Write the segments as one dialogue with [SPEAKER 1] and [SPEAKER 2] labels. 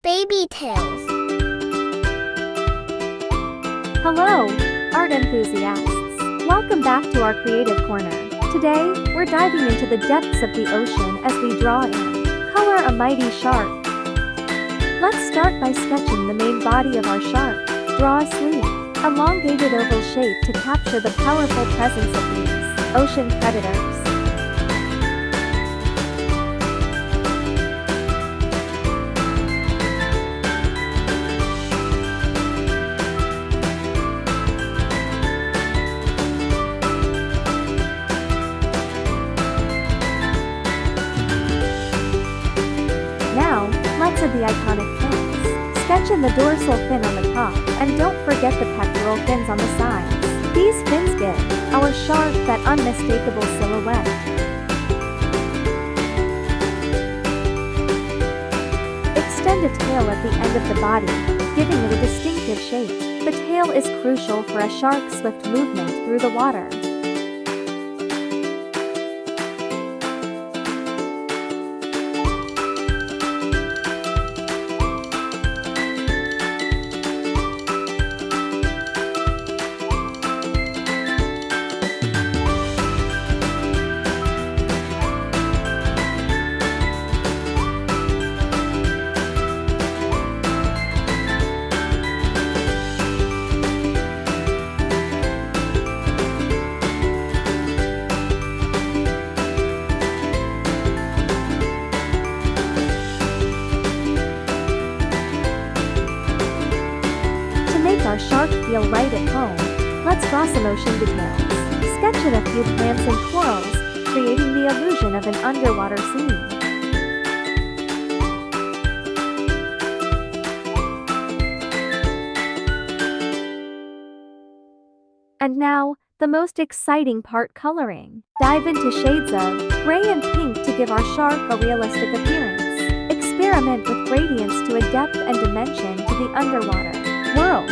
[SPEAKER 1] BabyTales.
[SPEAKER 2] Hello, art enthusiasts. Welcome back to our creative corner. Today, we're diving into the depths of the ocean as we draw and color a mighty shark. Let's start by sketching the main body of our shark. Draw a sleek, elongated oval shape to capture the powerful presence of these ocean predators. Now, let's add the iconic fins. Sketch in the dorsal fin on the top, and don't forget the pectoral fins on the sides. These fins give our shark that unmistakable silhouette. Extend a tail at the end of the body, giving it a distinctive shape. The tail is crucial for a shark's swift movement through the water. Our shark feel right at home, let's draw some ocean details. Sketch in a few plants and corals, creating the illusion of an underwater scene. And now, the most exciting part: coloring. Dive into shades of gray and pink to give our shark a realistic appearance. Experiment with gradients to add depth and dimension to the underwater world.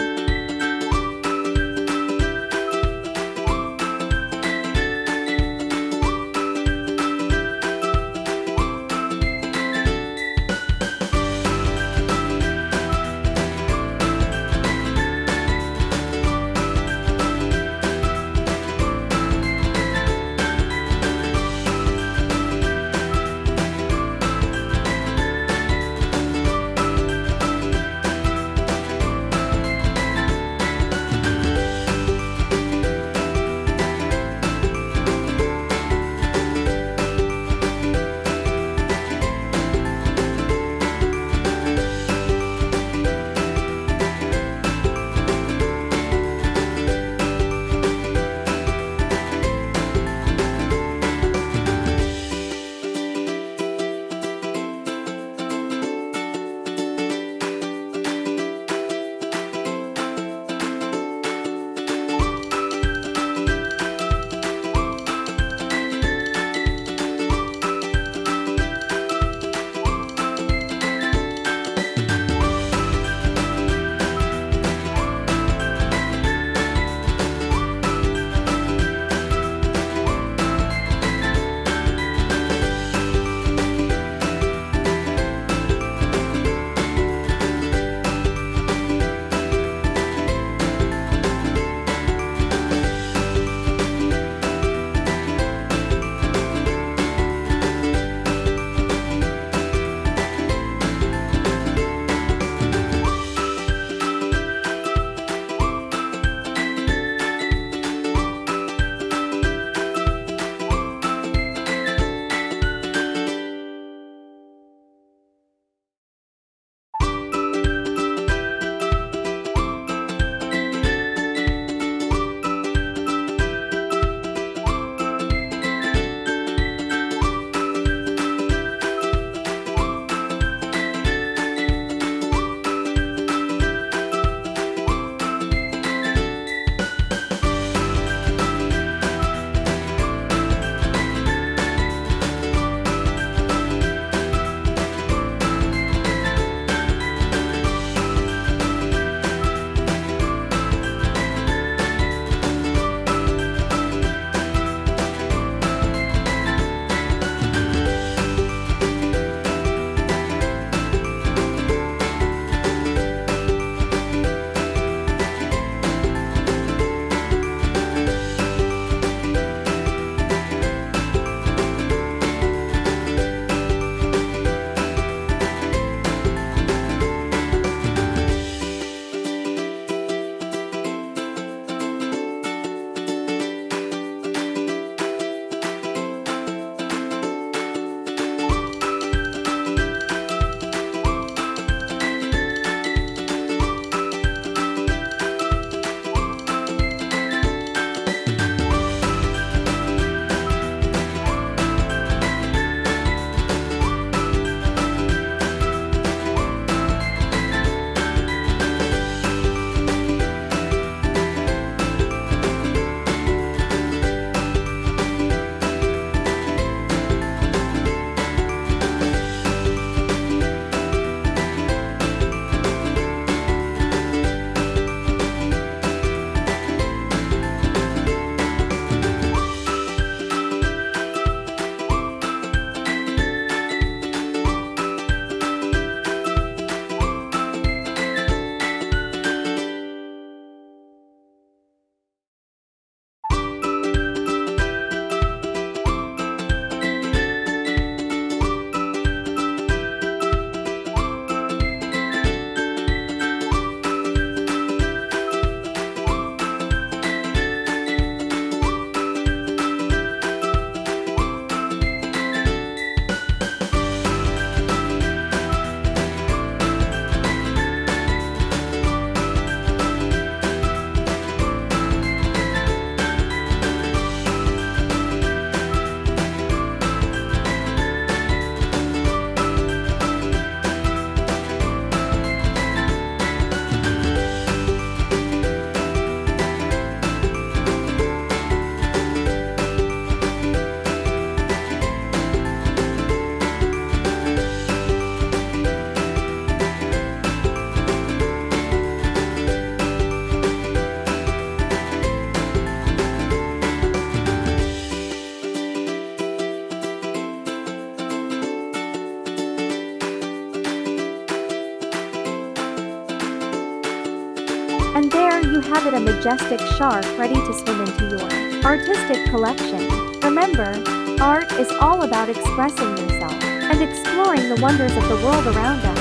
[SPEAKER 2] And there you have it, a majestic shark ready to swim into your artistic collection. Remember, art is all about expressing yourself and exploring the wonders of the world around us.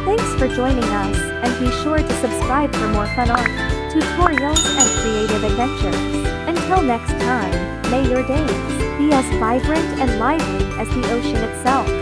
[SPEAKER 2] Thanks for joining us, and be sure to subscribe for more fun art, tutorials, and creative adventures. Until next time, may your days be as vibrant and lively as the ocean itself.